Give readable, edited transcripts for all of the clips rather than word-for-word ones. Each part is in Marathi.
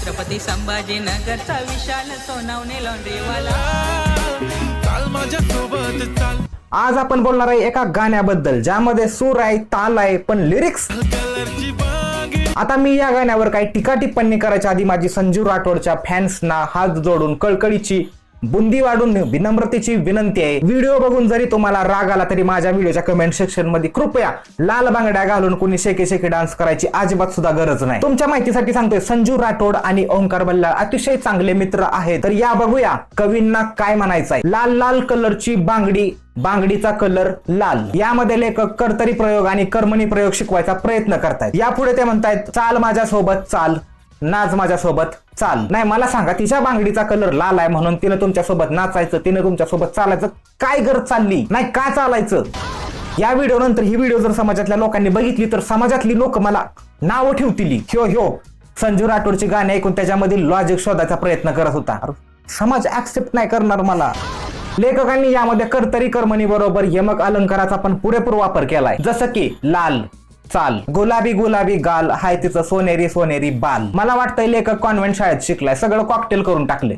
छत्रपती संभाजीनगरचा विशाल सोनावणे लॉन्ड्रीवाला। आज आपण बोलणार आहे एका गाण्याबद्दल ज्यामध्ये सूर आहे, ताल आहे, पण लिरिक्स। आता मी या गाण्यावर काही टीका टिप्पणी करायच्या आधी माझी संजू राठोडच्या फॅन्सना हात जोडून कळकळीची बुंदी वाढून विनम्रतेची विनंती आहे। व्हिडिओ बघून जरी तुम्हाला राग आला तरी माझ्या व्हिडिओच्या कमेंट सेक्शन मध्ये कृपया लाल बांगड्या घालून कोणी शेके शेके डान्स करायची अजिबात सुद्धा गरज नाही। तुमच्या माहितीसाठी सांगतोय, संजू राठोड आणि ओंकार बल्लाळ अतिशय चांगले मित्र आहेत। तर या बघूया कवींना काय म्हणायचंय। लाल लाल कलरची बांगडी, बांगडीचा कलर लाल। यामध्ये लेखक कर्तरी प्रयोग आणि कर्मणी प्रयोग शिकवायचा प्रयत्न करतायत। यापुढे ते म्हणतायत, चाल माझ्यासोबत चाल, नाच माझ्यासोबत चाल। नाही, मला सांगा, तिच्या बांगडीचा कलर लाल आहे म्हणून तिने तुमच्यासोबत नाचायचं, तिने तुमच्यासोबत चालायचं काय गरज चालली नाही, का चालायचं? या व्हिडिओ नंतर ही व्हिडिओ जर समाजातल्या लोकांनी बघितली तर समाजातली लोक मला नावं ठेवतील, ह्यो संजू राठोडची गाणी ऐकून त्याच्यामधील लॉजिक शोधायचा प्रयत्न करत होता। समाज ऍक्सेप्ट नाही करणार मला। लेखकांनी यामध्ये कर्तरी कर्मणी बरोबर यमक अलंकाराचा पण पुरेपूर वापर केलाय, जसं की लाल चाल, गुलाबी गुलाबी गाल, हाय तिचं सोनेरी सोनेरी बाल। मला वाटतंय लेखक कॉन्व्हेंट शाळेत शिकलाय, सगळं कॉकटेल करून टाकले।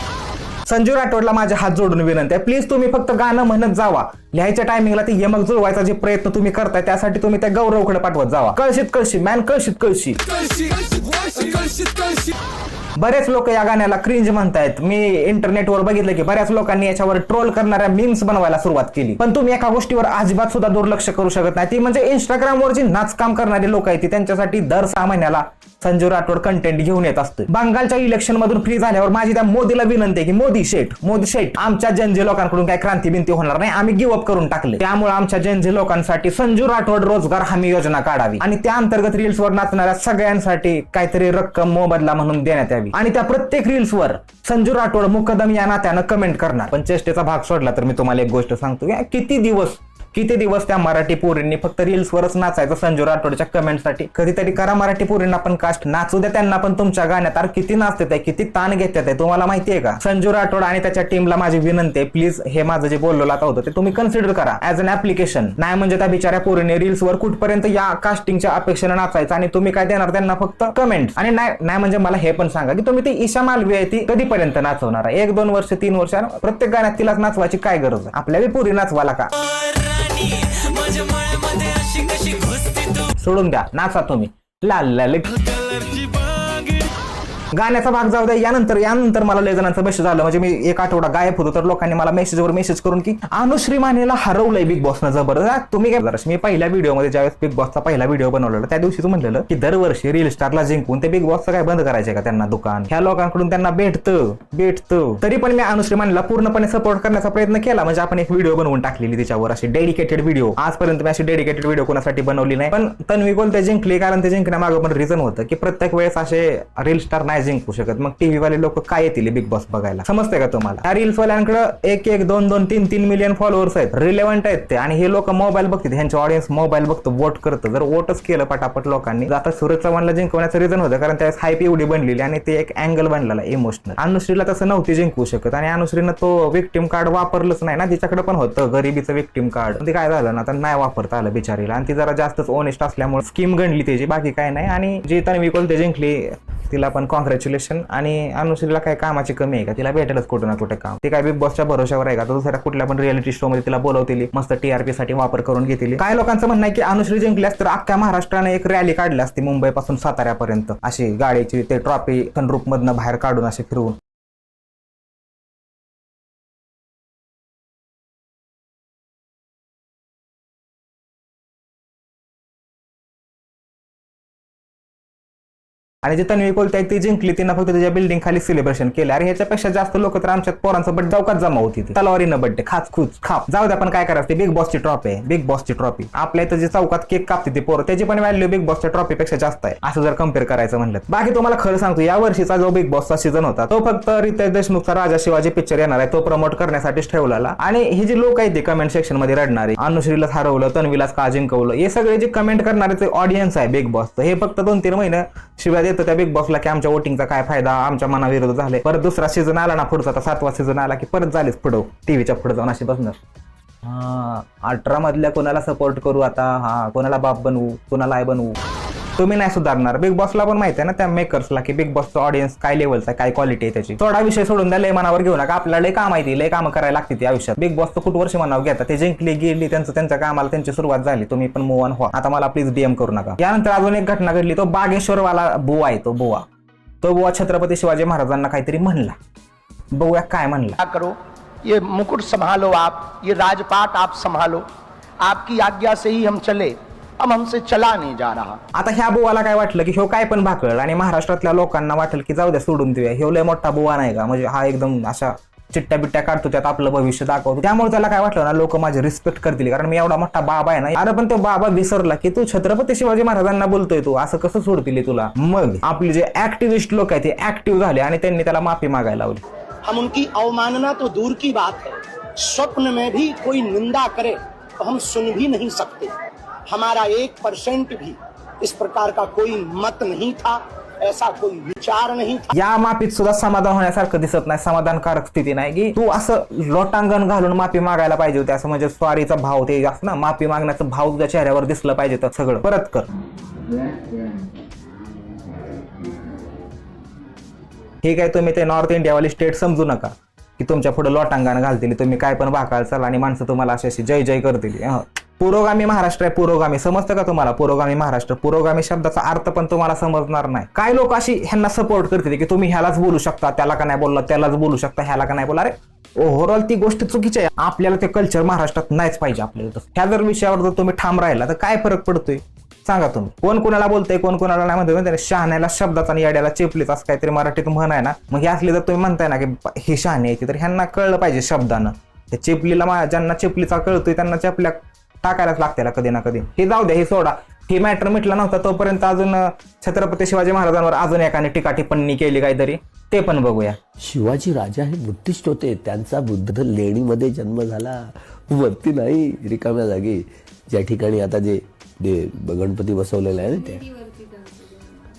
संजू राठोडला माझे हात जोडून विनंती आहे, प्लीज तुम्ही फक्त गाणं म्हणत जावा। लिहायच्या टायमिंगला ते यमक जुळवायचा जे प्रयत्न तुम्ही करताय त्यासाठी तुम्ही त्या गौरवकडे पाठवत जावा। कळशीत कळशी मॅन, कळशीत कळशी। बरेच लोक या गाण्याला क्रिंज म्हणतायत। मी इंटरनेटवर बघितलं की बऱ्याच लोकांनी याच्यावर ट्रोल करणाऱ्या मीम्स बनवायला सुरुवात केली, पण तुम्ही एका गोष्टीवर अजिबात सुद्धा दुर्लक्ष करू शकत नाही, ती म्हणजे इंस्टाग्रामवर जी नाचकाम करणारी लोक आहेत त्यांच्यासाठी दर 6 महिन्याला संजू राठोड कंटेंट घेऊन येत असतो। बंगालच्या इलेक्शन मधून फ्री झाल्यावर माझी त्या मोदीला विनंती आहे की मोदी शेठ आमच्या जनजे लोकांकडून काही क्रांती बिंती होणार नाही, आम्ही गिव्ह अप करून टाकले। त्यामुळे आमच्या जनजे लोकांसाठी संजू राठोड रोजगार हमी योजना काढावी आणि त्या अंतर्गत रील्सवर नाचणाऱ्या सगळ्यांसाठी काहीतरी रक्कम मोबदला म्हणून देण्यात यावी आणि त्या प्रत्येक रील्सवर संजू राठोड मुकदम या नात्यानं कमेंट करणार। पण चेष्टेचा भाग सोडला तर मी तुम्हाला एक गोष्ट सांगतो, किती दिवस त्या मराठी पोरींनी फक्त रील्सवरच नाचायचं संजू राठोडच्या कमेंटसाठी। कधीतरी करा मराठी पोरींना पण कास्ट, नाचू द्या त्यांना पण तुमच्या गाण्यात। अरे किती नाचतात आहे, किती ताण घेतात आहे, तुम्हाला माहितीये का? संजू राठोड आणि त्याच्या टीमला माझी विनंती आहे, प्लीज हे माझं जे बोललो आता होतं ते तुम्ही कन्सिडर करा ऍज अन ऍप्लिकेशन। नाही म्हणजे त्या बिचाऱ्या पोरीने रील्सवर कुठपर्यंत या कास्टिंगच्या अपेक्षेने नाचायचं आणि तुम्ही काय देणार त्यांना? फक्त कमेंट। आणि नाही म्हणजे मला हे पण सांगा की तुम्ही ती ईशा मालवी आहे ती कधीपर्यंत नाचवणार आहे? 1-2 वर्ष 3 वर्ष प्रत्येक गाण्यात तिलाच नाचवायची काय गरज आहे? आपल्याला पोरी नाचवाला का? सोडून द्या, नाचा तुम्ही लाल लाल। गाण्याचा भाग जाऊ द्या। यानंतर मला लय जणांचं मेसेज झालं, म्हणजे मी एक आठवडा गायब होतो तर लोकांनी मला मेसेजवर मेसेज करून की अनुश्री मानेला हरवलंय बिग बॉसनं जबरदस्त। तुम्ही काय जरा, मी पहिल्या व्हिडिओमध्ये ज्यावेळेस बिग बॉसचा पहिला व्हिडिओ बनवलेला त्या दिवशी तू म्हणलेलं की दरवर्षी रील स्टारला जिंकून ते बिग बॉसचं काय बंद करायचंय का? त्यांना दुकान ह्या लोकांकडून त्यांना भेटतं। तरी पण मी अनुश्री मानेला पूर्णपणे सपोर्ट करण्याचा प्रयत्न केला, म्हणजे आपण एक व्हिडिओ बनवून टाकलेली त्याच्यावर अशी डेडिकेटेड व्हिडिओ। आजपर्यंत मी अशी डेडिकेटेड व्हिडिओ कोणासाठी बनवली नाही, पण तन्वी कोणते जिंकली कारण ते जिंकण्यामागं पण रिझन होतं की प्रत्येक वेळेस असे रील स्टार नाही जिंकू शकत, मग टीव्ही वाले लोक काय येतील बिग बॉस बघायला? समजते का तुम्हाला? त्या रील्स वाल्यांकडे 1-1, 2-2, 3-3 मिलियन फॉलोअर्स आहेत, रिलेव्हंट आहेत ते, आणि हे लोक मोबाईल बघतात, ह्यांचे ऑडियन्स मोबाईल बघतो, वोट करतं। जर वोटच केलं पटापट लोकांनी, आता सूरज चव्हाणला जिंकवण्याचं रिझन होतं कारण त्यावेळेस हाईप एवढी बनलेली आणि ते एक अँगल बनलेला इमोशनल। अनुश्रीला तसं नव्हती जिंकू शकत आणि अनुश्रीनं तो विक्टिम कार्ड वापरलंच नाही ना, तिच्याकडे पण होतं गरिबीचं विक्टिम कार्ड, ते काय झालं ना तर नाही वापरता आलं बिचारीला, आणि ती जरा जास्तच ओनेस्ट असल्यामुळे स्कीम गणली त्याची, बाकी काय नाही। आणि जी तन्वी कोलते जिंकली तिला पण कॉंग्रॅच्युलेशन। आणि अनुश्रीला काय कामाची कमी आहे का? तिला भेटेलच कुठं ना कुठे काम, ते काय बिग बॉसच्या भरोशावर आहे का? तर दुसऱ्या कुठल्या पण रिअलिटी शो मध्ये तिला बोलवतील, मस्त TRP साठी वापर करून घेतील। काय लोकांचं म्हणणं आहे की अनुश्री जिंकल्यास तर अख्ख्या महाराष्ट्राने एक रॅली काढली असती मुंबईपासून साताऱ्यापर्यंत, अशी गाडीची ते ट्रॉफी सनरूफ मधनं बाहेर काढून असे फिरवून। आणि जे तन्वी कोलते ती जिंकली, तिनं फक्त त्याच्या बिल्डिंग खाली सेलिब्रेशन केलं। अरे ह्याच्यापेक्षा जास्त लोक तर आमच्या पोरांचं बट चौकात जमा होती, तलवारीनं बड्डे खाप जाऊ द्या, पण काय करायचं? बिग बॉसची ट्रॉफी आहे, बिग बॉसची ट्रॉफी। आपल्या इथं जे चौकात केक कापते ती पोरं, त्याची पण व्हॅल्यू बिग बॉसच्या ट्रॉफीपेक्षा जास्त आहे, असं जर कम्पेअर करायचं म्हणलं। बाकी तुम्हाला खरं सांगतो, या वर्षीचा जो बिग बॉसचा सीझन होता तो फक्त रितेश देशमुखचा राजा शिवाजी पिक्चर येणार आहे तो प्रमोट करण्यासाठीच ठेवलेला। आणि हे जे लोक आहेत ते कमेंट सेक्शन मध्ये रडणारे, अनुश्रीलाच हरवलं, तन्वीलाच का जिंकवलं, हे सगळे जे कमेंट करणारे ऑडियन्स आहे बिग बॉसचं, हे फक्त 2-3 महिने शिवाय देतं त्या बिग बॉसला की आमच्या वोटिंगचा काय फायदा, आमच्या मनाविरोध झाले। परत दुसरा सीझन आला ना पुढचा, 7वा सीझन आला की परत झालीच पुढं टीव्हीच्या पुढे जाऊन अशी बसणार। 18 मधल्या कोणाला सपोर्ट करू आता, कोणाला बाप बनवू, कोणाला आय बनवू? तुम्ही नाही सुधारणार. बिग बॉसला पण माहिती आहे ना त्या मेकर्सला की बिग बॉसचं ऑडियन्स काय लेवलचा काय क्वालिटी आहे त्याची. थोडा विषय सोडून द्या, लय मनावर घेऊ नका. आपल्याला लय काम माहिती, लय कामं करायला लागते ती आयुष्यात. बिग बॉसचं खूप वर्ष मनावर घेता, ते जिंकली गेली, त्यांच्या कामाला त्यांची सुरुवात झाली. तुम्ही पण मूव ऑन व्हा. आता मला प्लीज डीएम करू नका. यानंतर अजून एक घटना घडली. तो बागेश्वरवाला बुवा आहे, तो बुवा छत्रपती शिवाजी महाराजांना काहीतरी म्हणला. बघूया काय म्हणला. करो, ये मुकुट संभालो, आप ये राजपाट आप संभालो, आपकी आज्ञा से ही हम चले, अब हमसे चला नहीं जा रहा. आता ह्या बुवाला काय वाटलं की ह्यो काय पण भाकळ, आणि महाराष्ट्रातल्या लोकांना वाटेल की जाऊ द्या सोडून देऊया, ह्यो लय मोठा बुवा नाही का, म्हणजे हा एकदम अशा चिट्ट्या बिट्ट्या काढतो, त्यात आपलं भविष्य दाखवतो. त्यामुळे त्याला काय वाटलं ना, लोक माझे रिस्पेक्ट करतील कारण मी एवढा मोठा बाबा आहे ना. अरे पण तो बाबा विसरला की तू छत्रपती शिवाजी महाराजांना बोलतोय, तू असं कसं सोडतील तुला. मग आपले जे ऍक्टिव्हिस्ट लोक आहेत ते ऍक्टिव्ह झाले आणि त्यांनी त्याला माफी मागायला लावली. हम उनकी अवमानना तो दूर की बात है, स्वप्न में भी कोई निंदा करे तो हम सुन भी नहीं सकते. हमारा 1% भी इस प्रकार का कोई मत नहीं था, ऐसा कोई विचार नहीं था. या माफीत सुद्धा समाधान होण्यासारखं दिसत नाही, समाधानकारक स्थिती नाही की तू असं लोटांगण घालून माफी मागायला पाहिजे होती. असं म्हणजे स्वारीचा भाव ते असं ना, माफी मागण्याचा भाव तुझ्या चेहऱ्यावर दिसलं पाहिजे. तर सगळं परत कर. ठीक आहे, तुम्ही ते नॉर्थ इंडियावाली स्टेट समजू नका की तुमच्या पुढे लोटांगण घालतील, तुम्ही काय पण भाकाल चाल आणि माणसं तुम्हाला अशी जय जय करतील. पुरोगामी महाराष्ट्र आहे, पुरोगामी समजतं का तुम्हाला. पुरोगामी महाराष्ट्र, पुरोगामी शब्दाचा अर्थ पण तुम्हाला समजणार नाही. काय लोक अशी ह्यांना सपोर्ट करतील की तुम्ही ह्यालाच बोलू शकता, त्याला का नाही बोलला, त्यालाच बोलू शकता, ह्याला का नाही बोला. अरे ओव्हरऑल ती गोष्ट चुकीची आहे. आपल्याला ते कल्चर महाराष्ट्रात नाहीच पाहिजे. आपल्याला ह्या जर विषयावर जर तुम्ही ठाम राहिला तर काय फरक पडतोय सांगा तुम्ही. कोण कोणाला बोलतंय, कोण कोणाला नाही म्हणतोय. शहाण्याला शब्दाचा आणि याड्याला चेपलीच असं काहीतरी मराठीत म्हण आहे ना. मग हे असले जर तुम्ही म्हणताय ना की हे शहाणे आहे, तर ह्यांना कळलं पाहिजे शब्दानं. त्या चेपलीला ज्यांना चेपलीचा कळतोय त्यांना चेपल्या टाकायलाच लागते कधी ना कधी. हे जाऊ द्या, हे सोडा. हे मॅटर मिटला नव्हता तोपर्यंत अजून छत्रपती शिवाजी महाराजांवर अजून एकाने टीका टिप्पणी केली काहीतरी, ते पण बघूया. शिवाजी राजा हे बुद्धिस्ट होते, त्यांचा बुद्ध लेणीमध्ये जन्म झाला, वरती नाही रिकाम्या जागी. ज्या ठिकाणी आता जे गणपती बसवलेला आहे ना, त्या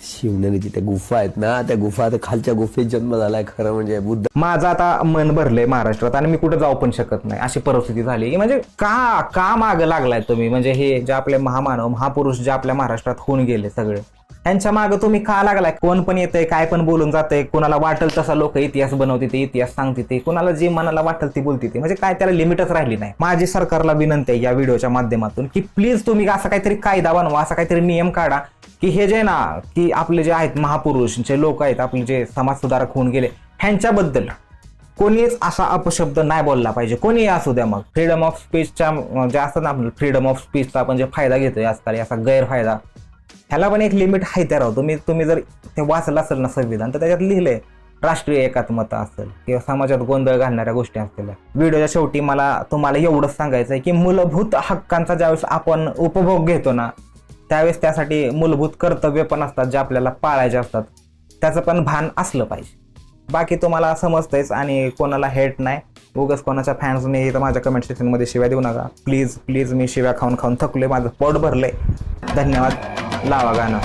शिवनेरीची त्या गुफा आहेत ना, त्या गुफा खालच्या गुफेत जन्म झालाय खरं म्हणजे बुद्ध. माझं आता मन भरलंय महाराष्ट्रात आणि मी कुठे जाऊ पण शकत नाही अशी परिस्थिती झाली की म्हणजे का माग लागलाय तुम्ही. म्हणजे हे जे आपले महामानव महापुरुष जे आपल्या महाराष्ट्रात होऊन गेले सगळे, त्यांच्या मागं तुम्ही का लागलाय. कोण पण येतंय, काय पण बोलून जातंय, कोणाला वाटेल तसा लोक इतिहास बनवते ते, इतिहास सांगते ते, कोणाला जी मनाला वाटेल ती बोलते ते. म्हणजे काय त्याला लिमिटच राहिली नाही. माझी सरकारला विनंती आहे या व्हिडिओच्या माध्यमातून की प्लीज तुम्ही असा काहीतरी कायदा बनवा, असा काहीतरी नियम काढा की हे जे ना की आपले जे आहेत महापुरुष जे लोक आहेत, आपले जे समाज सुधारक होऊन गेले, ह्यांच्याबद्दल कोणीच असा अपशब्द नाही बोलला पाहिजे. कोणी असू द्या. मग फ्रीडम ऑफ स्पीचच्या जे असतात ना, आपलं फ्रीडम ऑफ स्पीचचा आपण जे फायदा घेतोय आजकाल, याचा गैरफायदा, ह्याला पण एक लिमिट आहे. त्या राव तुम्ही जर ते वाचलं असेल ना संविधान, तर त्याच्यात लिहिलंय राष्ट्रीय एकात्मता असेल किंवा समाजात गोंधळ घालणाऱ्या गोष्टी असतील. व्हिडिओच्या शेवटी मला तुम्हाला एवढंच सांगायचं आहे की मूलभूत हक्कांचा ज्यावेळेस आपण उपभोग घेतो ना, त्यावेळेस त्यासाठी मूलभूत कर्तव्य पण असतात जे आपल्याला पाळायचे असतात, त्याचं पण भान असलं पाहिजे. बाकी तुम्हाला समजतंयच आणि कोणाला हेट नाही. उगाच कोणाच्या फॅन्सने तर माझ्या कमेंट सेक्शनमध्ये शिव्या देऊ नका प्लीज. मी शिव्या खाऊन थकलोय, माझं पोट भरलंय. धन्यवाद. लावा गाणं.